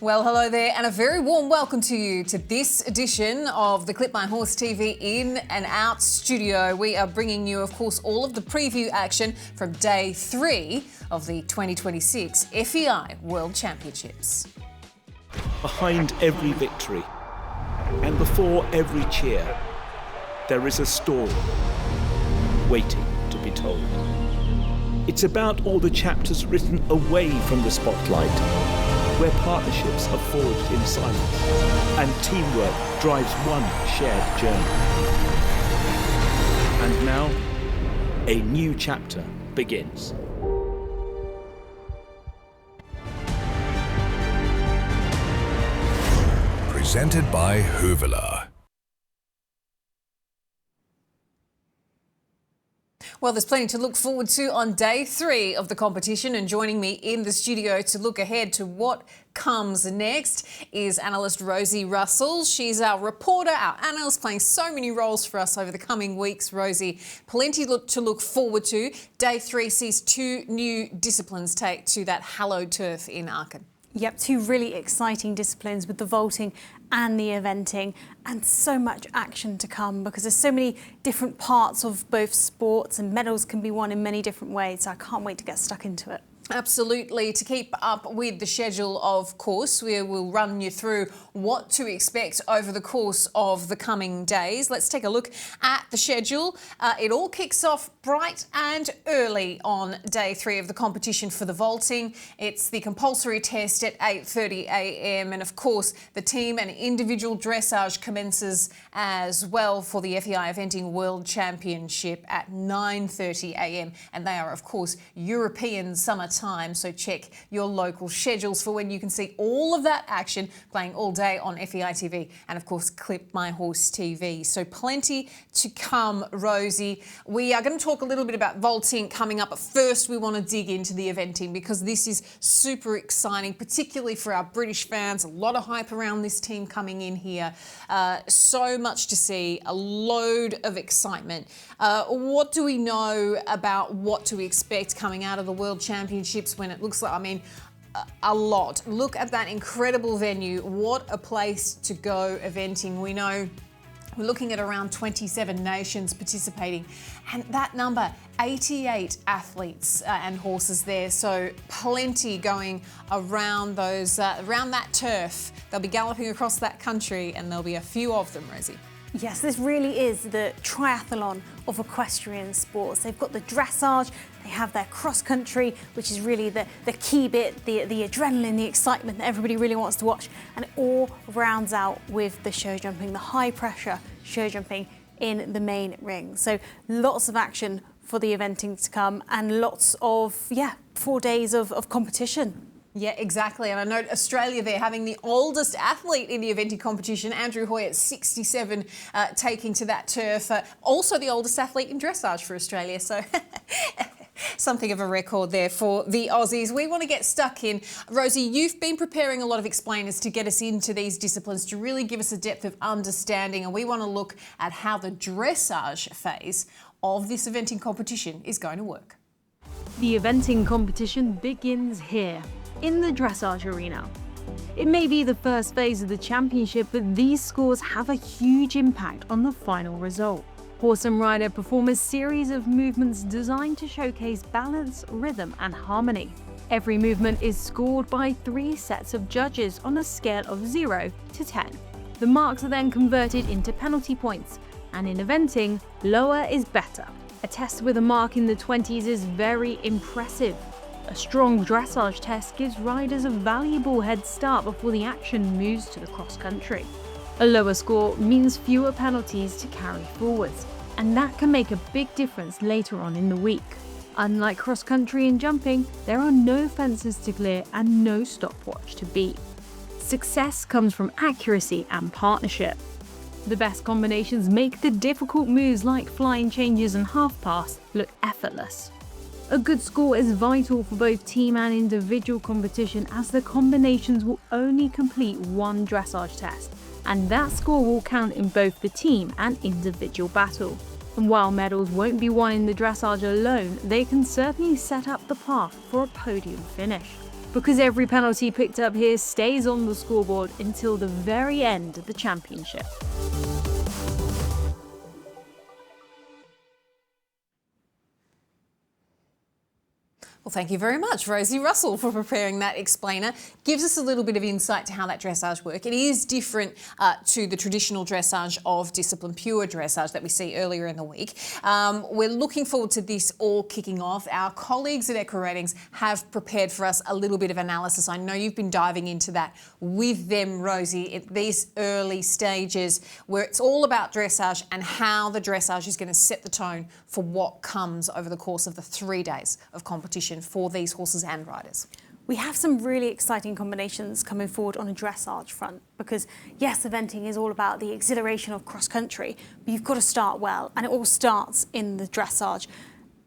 Well, hello there and a very warm welcome to you to this edition of the Clip My Horse TV In and Out studio. We are bringing you, of course, all of the preview action from day 3 of the 2026 FEI World Championships. Behind every victory and before every cheer, there is a story waiting to be told. It's about all the chapters written away from the spotlight, where partnerships are forged in silence and teamwork drives one shared journey. And now, a new chapter begins. Presented by Hoovela. Well, there's plenty to look forward to on day 3 of the competition, and joining me in the studio to look ahead to what comes next is analyst Rosie Russell. She's our reporter, our analyst, playing so many roles for us over the coming weeks. Rosie, plenty to look forward to. Day 3 sees 2 new disciplines take to that hallowed turf in Aachen. Yep, 2 really exciting disciplines with the vaulting and the eventing, and so much action to come because there's so many different parts of both sports, and medals can be won in many different ways. So I can't wait to get stuck into it. Absolutely. To keep up with the schedule, of course, we will run you through what to expect over the course of the coming days. Let's take a look at the schedule. It all kicks off bright and early on day 3 of the competition for the vaulting. It's the compulsory test at 8:30 a.m. and, of course, the team and individual dressage commences as well for the FEI Eventing World Championship at 9:30 a.m. and they are, of course, European summer time, so check your local schedules for when you can see all of that action playing all day on FEI TV and, of course, Clip My Horse TV. So plenty to come, Rosie. We are going to talk a little bit about vaulting coming up, but first we want to dig into the eventing because this is super exciting, particularly for our British fans. A lot of hype around this team coming in here. So much to see, a load of excitement. What do we know about what to expect coming out of the World Championships when it looks like, a lot. Look at that incredible venue. What a place to go eventing. We know we're looking at around 27 nations participating, and that number, 88 athletes and horses there. So plenty going around those, around that turf. They'll be galloping across that country, and there'll be a few of them, Rosie. Yes, this really is the triathlon of equestrian sports. They've got the dressage, they have their cross-country, which is really the key bit, the adrenaline, the excitement that everybody really wants to watch, and it all rounds out with the show jumping, the high-pressure show jumping in the main ring. So lots of action for the eventing to come, and lots of, 4 days of competition. Yeah, exactly. And I know Australia there having the oldest athlete in the eventing competition, Andrew Hoy at 67, taking to that turf. Also the oldest athlete in dressage for Australia. So something of a record there for the Aussies. We want to get stuck in. Rosie, you've been preparing a lot of explainers to get us into these disciplines, to really give us a depth of understanding. And we want to look at how the dressage phase of this eventing competition is going to work. The eventing competition begins here, in the dressage arena. It may be the first phase of the championship, but these scores have a huge impact on the final result. Horse and rider perform a series of movements designed to showcase balance, rhythm, and harmony. Every movement is scored by 3 sets of judges on a scale of 0 to 10. The marks are then converted into penalty points, and in eventing, lower is better. A test with a mark in the 20s is very impressive. A strong dressage test gives riders a valuable head start before the action moves to the cross-country. A lower score means fewer penalties to carry forwards, and that can make a big difference later on in the week. Unlike cross-country and jumping, there are no fences to clear and no stopwatch to beat. Success comes from accuracy and partnership. The best combinations make the difficult moves like flying changes and half pass look effortless. A good score is vital for both team and individual competition, as the combinations will only complete 1 dressage test, and that score will count in both the team and individual battle. And while medals won't be won in the dressage alone, they can certainly set up the path for a podium finish. because every penalty picked up here stays on the scoreboard until the very end of the championship. Well, thank you very much, Rosie Russell, for preparing that explainer. Gives us a little bit of insight to how that dressage works. It is different to the traditional dressage of discipline pure dressage that we see earlier in the week. We're looking forward to this all kicking off. Our colleagues at Equeratings have prepared for us a little bit of analysis. I know you've been diving into that with them, Rosie, at these early stages where it's all about dressage and how the dressage is going to set the tone for what comes over the course of the 3 days of competition for these horses and riders. We have some really exciting combinations coming forward on a dressage front because, yes, eventing is all about the exhilaration of cross-country, but you've got to start well, and it all starts in the dressage.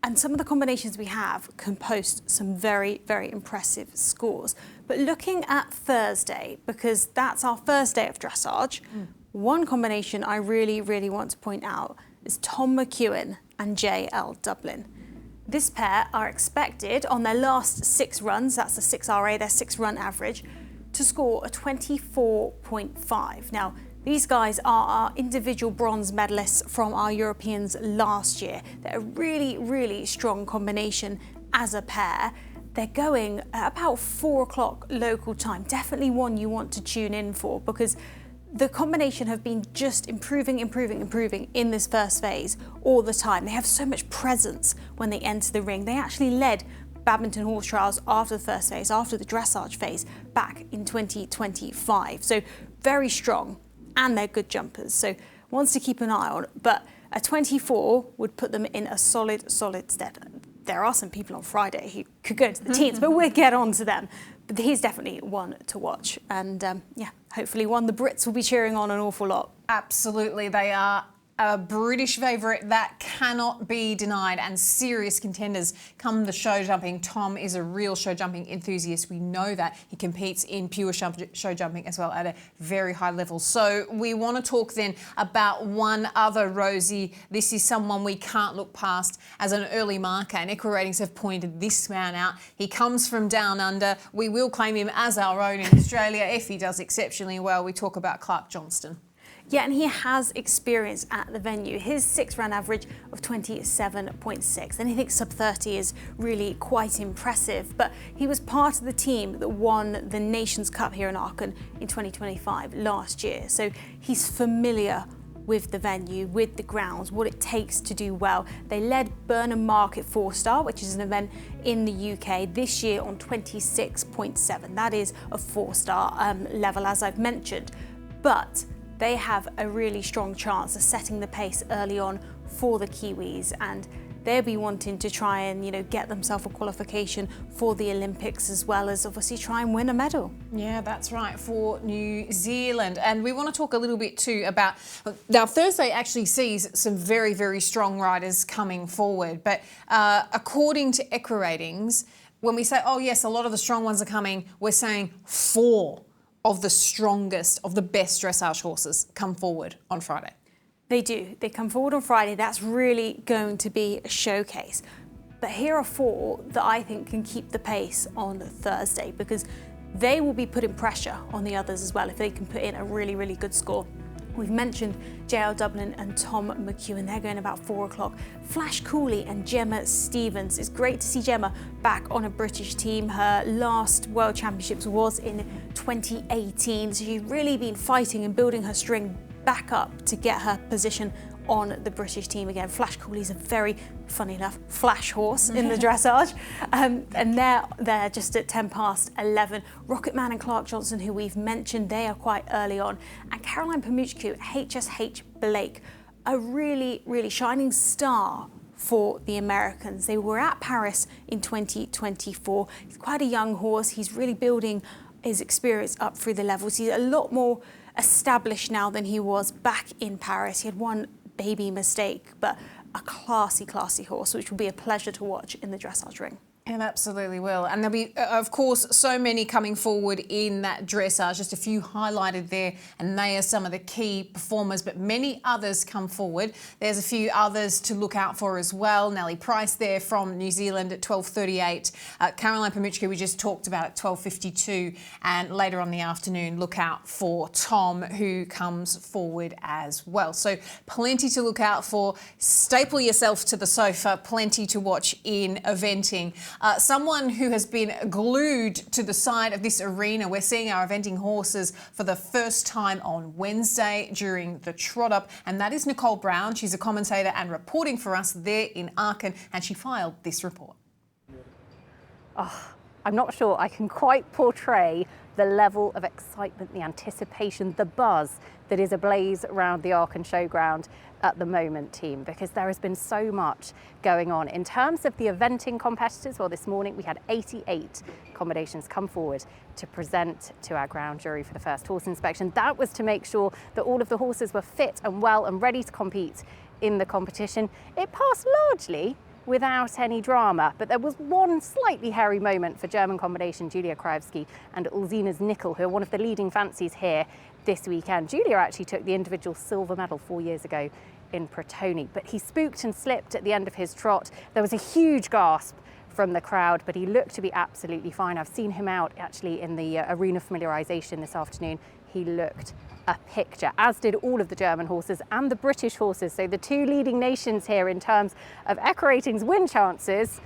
And some of the combinations we have can post some very, very impressive scores. But looking at Thursday, because that's our first day of dressage, one combination I really, really want to point out is Tom McEwen and JL Dublin. This pair are expected on their last 6 runs, that's the 6RA, their 6-run average, to score a 24.5. Now, these guys are our individual bronze medalists from our Europeans last year. They're a really, really strong combination as a pair. They're going at about 4 o'clock local time. Definitely one you want to tune in for because the combination have been just improving in this first phase all the time. They have so much presence when they enter the ring. They actually led badminton horse trials after the first phase, after the dressage phase, back in 2025. So very strong, and they're good jumpers. So ones to keep an eye on, but a 24 would put them in a solid stead. There are some people on Friday who could go into the teens, but we'll get on to them. But he's definitely one to watch. And yeah, hopefully one the Brits will be cheering on an awful lot. Absolutely, they are a British favourite that cannot be denied, and serious contenders come the show jumping. Tom is a real show jumping enthusiast. We know that. He competes in pure show jumping as well at a very high level. So we want to talk then about one other, Rosie. This is someone we can't look past as an early marker, and Equeratings have pointed this man out. He comes from down under. We will claim him as our own in Australia if he does exceptionally well. We talk about Clark Johnston. Yeah, and he has experience at the venue. His 6-run average of 27.6. Anything sub 30 is really quite impressive, but he was part of the team that won the Nations Cup here in Aachen in 2025 last year. So he's familiar with the venue, with the grounds, what it takes to do well. They led Burnham Market 4-star, which is an event in the UK this year on 26.7. That is a 4-star level, as I've mentioned. But they have a really strong chance of setting the pace early on for the Kiwis, and they'll be wanting to try and get themselves a qualification for the Olympics, as well as obviously try and win a medal. Yeah, that's right, for New Zealand. And we want to talk a little bit too about, now Thursday actually sees some very, very strong riders coming forward, but according to Equeratings, when we say, oh yes, a lot of the strong ones are coming, we're saying 4 of the strongest, of the best dressage horses come forward on Friday. They do. They come forward on Friday. That's really going to be a showcase. But here are 4 that I think can keep the pace on Thursday, because they will be putting pressure on the others as well if they can put in a really, really good score. We've mentioned JL Dublin and Tom McEwen. They're going about 4 o'clock. Flash Cooley and Gemma Stevens. It's great to see Gemma back on a British team. Her last World Championships was in 2018. So she's really been fighting and building her string back up to get her position on the British team again. Flash Cooley's a very, funny enough, flash horse in the dressage. And they're just at 10 past 11. Rocketman and Clark Johnston, who we've mentioned, they are quite early on. And Caroline Pamuchku, HSH Blake, a really, really shining star for the Americans. They were at Paris in 2024. He's quite a young horse. He's really building his experience up through the levels. He's a lot more established now than he was back in Paris. He had one baby mistake, but a classy horse, which will be a pleasure to watch in the dressage ring. It absolutely will. And there'll be, of course, so many coming forward in that dressage, just a few highlighted there, and they are some of the key performers, but many others come forward. There's a few others to look out for as well. Nellie Price there from New Zealand at 12:38. Caroline Pamuchka we just talked about at 12:52. And later on in the afternoon, look out for Tom, who comes forward as well. So plenty to look out for. Staple yourself to the sofa, plenty to watch in eventing. Someone who has been glued to the side of this arena. We're seeing our eventing horses for the first time on Wednesday during the trot up, and that is Nicole Brown. She's a commentator and reporting for us there in Aachen, and she filed this report. Oh, I'm not sure I can quite portray the level of excitement, the anticipation, the buzz that is ablaze around the Aachen Showground at the moment, team, because there has been so much going on. In terms of the eventing competitors, well, this morning we had 88 accommodations come forward to present to our ground jury for the first horse inspection. That was to make sure that all of the horses were fit and well and ready to compete in the competition. It passed largely without any drama, but there was one slightly hairy moment for German combination Julia Krajewski and Ulzina's Nickel, who are one of the leading fancies here this weekend. Julia actually took the individual silver medal 4 years ago in Protoni, but he spooked and slipped at the end of his trot. There was a huge gasp from the crowd, but he looked to be absolutely fine. I've seen him out actually in the arena familiarisation this afternoon. He looked a picture, as did all of the German horses and the British horses. So the two leading nations here in terms of Equestrian's win chances,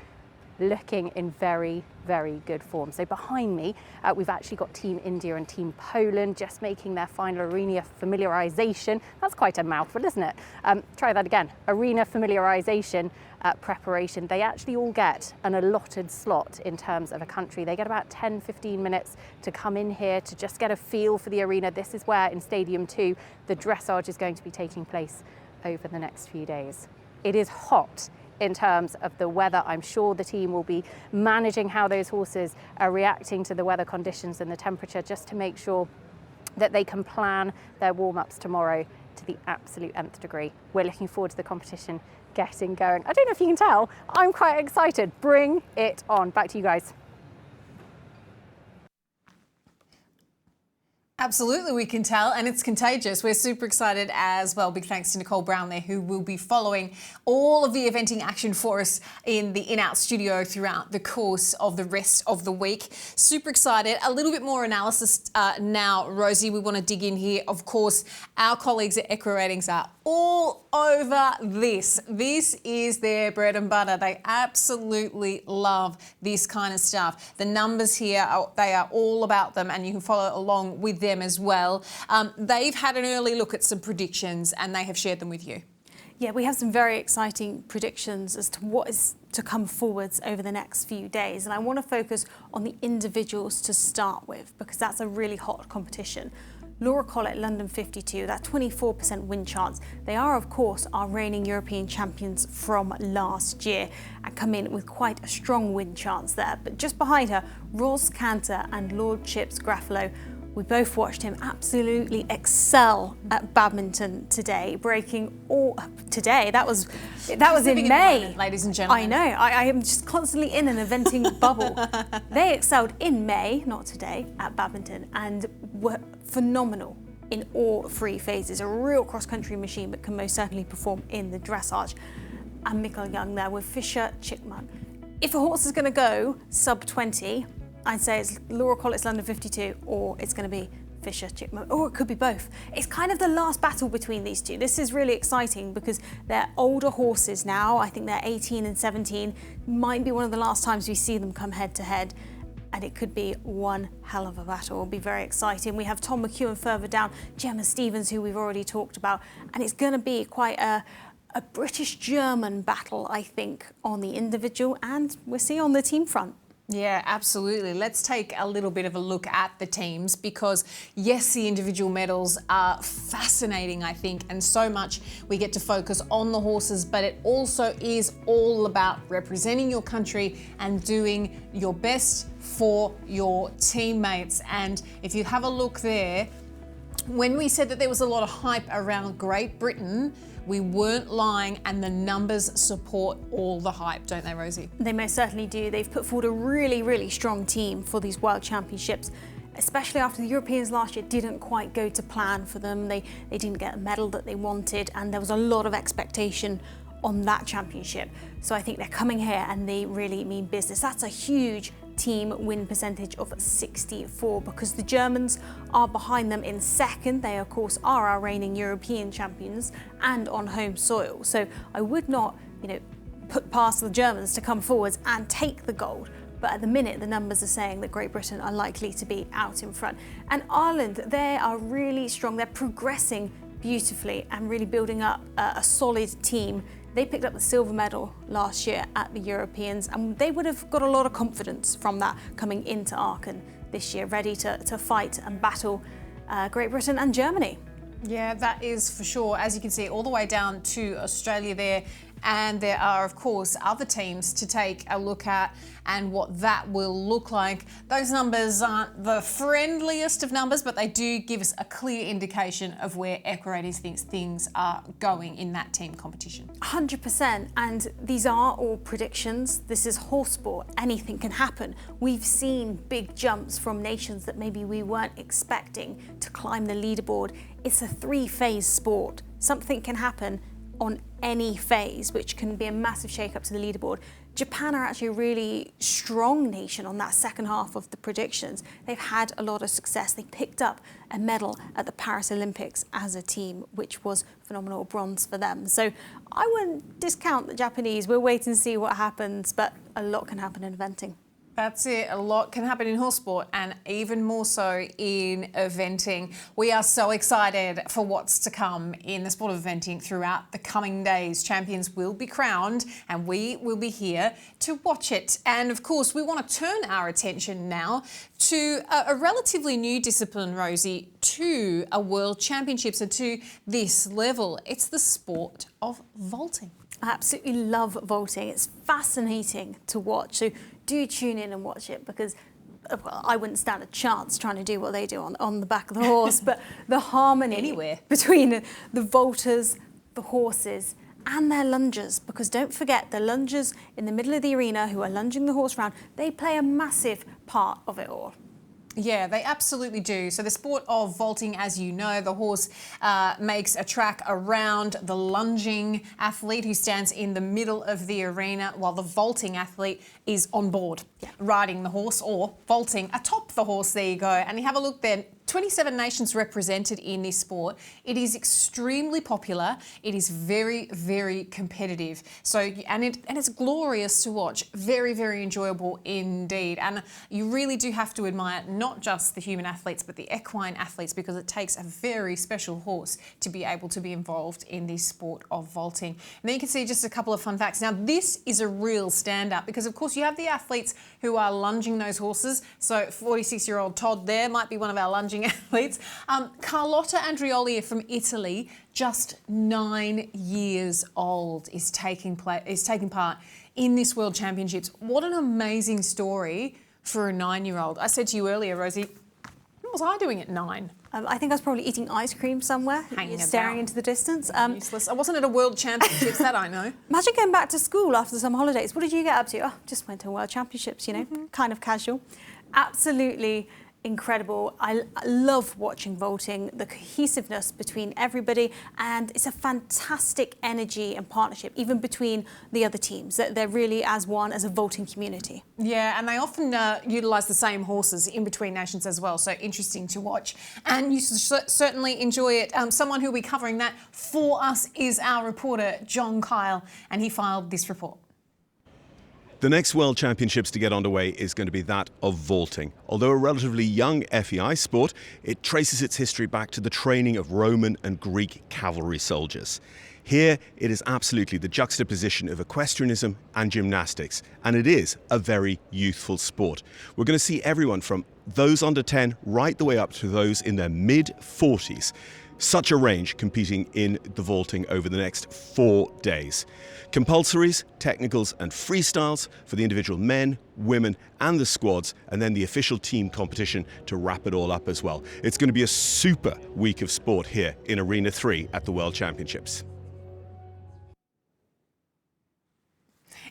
looking in very, very good form. So behind me, we've actually got Team India and Team Poland just making their final arena familiarisation. That's quite a mouthful, isn't it? Try that again. Arena familiarisation preparation. They actually all get an allotted slot in terms of a country. They get about 10-15 minutes to come in here to just get a feel for the arena. This is where in Stadium 2 the dressage is going to be taking place over the next few days. It is hot in terms of the weather. I'm sure the team will be managing how those horses are reacting to the weather conditions and the temperature, just to make sure that they can plan their warm-ups tomorrow to the absolute nth degree. We're looking forward to the competition getting going. I don't know if you can tell, I'm quite excited. Bring it on. Back to you guys. Absolutely, we can tell, and it's contagious. We're super excited as well. Big thanks to Nicole Brown there, who will be following all of the eventing action for us in the in-out studio throughout the course of the rest of the week. Super excited. A little bit more analysis now, Rosie. We want to dig in here. Of course, our colleagues at Equa Ratings are all over this. This is their bread and butter. They absolutely love this kind of stuff. The numbers here, they are all about them, and you can follow along with them as well. They've had an early look at some predictions and they have shared them with you. Yeah, we have some very exciting predictions as to what is to come forwards over the next few days. And I want to focus on the individuals to start with, because that's a really hot competition. Laura Collett, London 52, that 24% win chance. They are, of course, our reigning European champions from last year and come in with quite a strong win chance there. But just behind her, Ross Cantor and Lordships Graffalo. We both watched him absolutely excel at badminton today, breaking all today. That was in May, moment, ladies and gentlemen. I know. I am just constantly in an eventing bubble. They excelled in May, not today, at badminton, and were phenomenal in all three phases. A real cross-country machine, but can most certainly perform in the dressage. And Mikkel Young there with Fischer Chickman. If a horse is going to go sub 20. I'd say it's Laura Collett's London 52, or it's going to be Fischer Chickman, or it could be both. It's kind of the last battle between these two. This is really exciting because they're older horses now. I think they're 18 and 17. Might be one of the last times we see them come head to head, and it could be one hell of a battle. It'll be very exciting. We have Tom McEwen further down, Gemma Stevens, who we've already talked about, and it's going to be quite a British-German battle, I think, on the individual, and we'll see on the team front. Yeah, absolutely. Let's take a little bit of a look at the teams, because yes, the individual medals are fascinating, I think, and so much we get to focus on the horses, but it also is all about representing your country and doing your best for your teammates. And if you have a look there, When we said that there was a lot of hype around Great Britain, we weren't lying, and the numbers support all the hype, don't they, Rosie? They most certainly do. They've put forward a really, really strong team for these World Championships, especially after the Europeans last year didn't quite go to plan for them. They didn't get a medal that they wanted, and there was a lot of expectation on that championship. So I think they're coming here and they really mean business. That's a huge team win percentage of 64 because the Germans are behind them in second. They of course are our reigning European champions and on home soil. So I would not, put past the Germans to come forwards and take the gold. But at the minute, the numbers are saying that Great Britain are likely to be out in front. And Ireland, they are really strong. They're progressing beautifully and really building up a solid team. They picked up the silver medal last year at the Europeans, and they would have got a lot of confidence from that coming into Aachen this year, ready to fight and battle Great Britain and Germany. Yeah, that is for sure. As you can see, all the way down to Australia there. And there are, of course, other teams to take a look at and what that will look like. Those numbers aren't the friendliest of numbers, but they do give us a clear indication of where Equestrian thinks things are going in that team competition. 100%. And these are all predictions. This is horse sport. Anything can happen. We've seen big jumps from nations that maybe we weren't expecting to climb the leaderboard. It's a 3-phase sport. Something can happen on any phase, which can be a massive shake-up to the leaderboard. Japan are actually a really strong nation on that second half of the predictions. They've had a lot of success. They picked up a medal at the Paris Olympics as a team, which was phenomenal, bronze for them. So I wouldn't discount the Japanese. We'll wait and see what happens, but a lot can happen in eventing. That's it. A lot can happen in horse sport and even more so in eventing. We are so excited for what's to come in the sport of eventing throughout the coming days. Champions will be crowned and we will be here to watch it. And of course, we want to turn our attention now to a relatively new discipline, Rosie, to a World Championships and to this level. It's the sport of vaulting. I absolutely love vaulting. It's fascinating to watch. So do tune in and watch it because I wouldn't stand a chance trying to do what they do on the back of the horse. But the harmony anywhere between the vaulters, the horses and their lungers, because don't forget the lungers in the middle of the arena who are lunging the horse around, they play a massive part of it all. Yeah, they absolutely do. So the sport of vaulting, as you know, the horse makes a track around the lunging athlete who stands in the middle of the arena while the vaulting athlete is on board, riding the horse or vaulting atop the horse. There you go. And you have a look there. 27 nations represented in this sport. It is extremely popular. It is very, very competitive. So, and it's glorious to watch. Very, very enjoyable indeed. And you really do have to admire not just the human athletes, but the equine athletes, because it takes a very special horse to be able to be involved in this sport of vaulting. And then you can see just a couple of fun facts. Now, this is a real standout because, of course, you have the athletes who are lunging those horses. So 46-year-old Todd there might be one of our lunging athletes. Carlotta Andrioli from Italy, just 9 years old, is taking part in this World Championships. What an amazing story for a 9-year-old. I said to you earlier, Rosie, what was I doing at 9? I think I was probably eating ice cream somewhere, staring into the distance. Useless. I wasn't at a World Championships, that I know. Imagine going back to school after some holidays. What did you get up to? Oh, just went to World Championships, kind of casual. Absolutely incredible. I love watching vaulting, the cohesiveness between everybody, and it's a fantastic energy and partnership, even between the other teams. They're really as one, as a vaulting community. Yeah, and they often utilise the same horses in between nations as well, so interesting to watch. And you certainly enjoy it. Someone who'll be covering that for us is our reporter, John Kyle, and he filed this report. The next World Championships to get underway is going to be that of vaulting. Although a relatively young FEI sport, it traces its history back to the training of Roman and Greek cavalry soldiers. Here, it is absolutely the juxtaposition of equestrianism and gymnastics, and it is a very youthful sport. We're going to see everyone from those under 10 right the way up to those in their mid-40s. Such a range competing in the vaulting over the next 4 days. Compulsories, technicals and freestyles for the individual men, women and the squads, and then the official team competition to wrap it all up as well. It's going to be a super week of sport here in Arena 3 at the World Championships.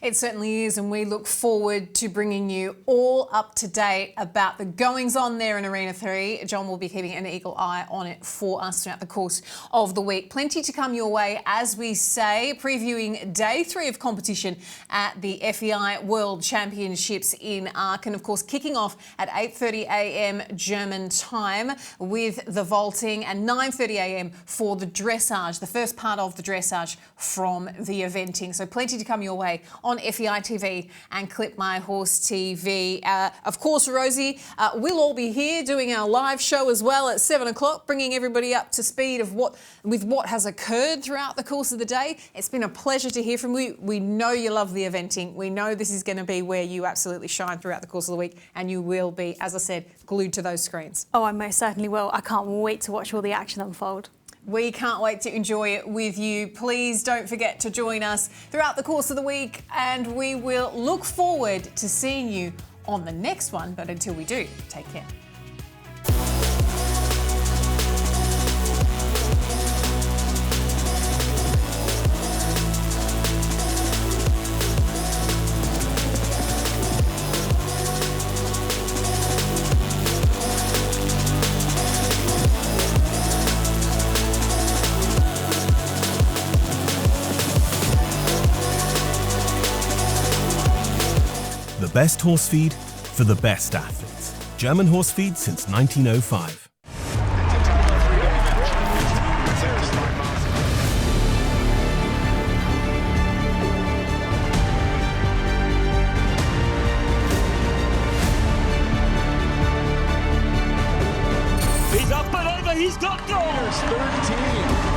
It certainly is, and we look forward to bringing you all up to date about the goings on there in Arena 3. John will be keeping an eagle eye on it for us throughout the course of the week. Plenty to come your way, as we say, previewing day 3 of competition at the FEI World Championships in Aachen. Of course, kicking off at 8:30 a.m. German time with the vaulting, and 9:30 a.m. for the dressage, the first part of the dressage from the eventing. So plenty to come your way on FEI TV and Clip My Horse TV. Of course, Rosie, we'll all be here doing our live show as well at 7 o'clock, bringing everybody up to speed with what has occurred throughout the course of the day. It's been a pleasure to hear from you. We know you love the eventing. We know this is going to be where you absolutely shine throughout the course of the week, and you will be, as I said, glued to those screens. Oh, I most certainly will. I can't wait to watch all the action unfold. We can't wait to enjoy it with you. Please don't forget to join us throughout the course of the week, and we will look forward to seeing you on the next one. But until we do, take care. The best horse feed for the best athletes. German horse feed since 1905. He's up and over, he's got goals! 13.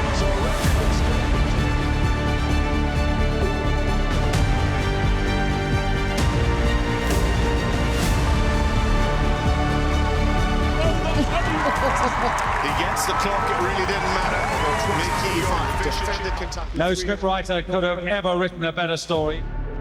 Against the clock, it really didn't matter. No scriptwriter could have ever written a better story.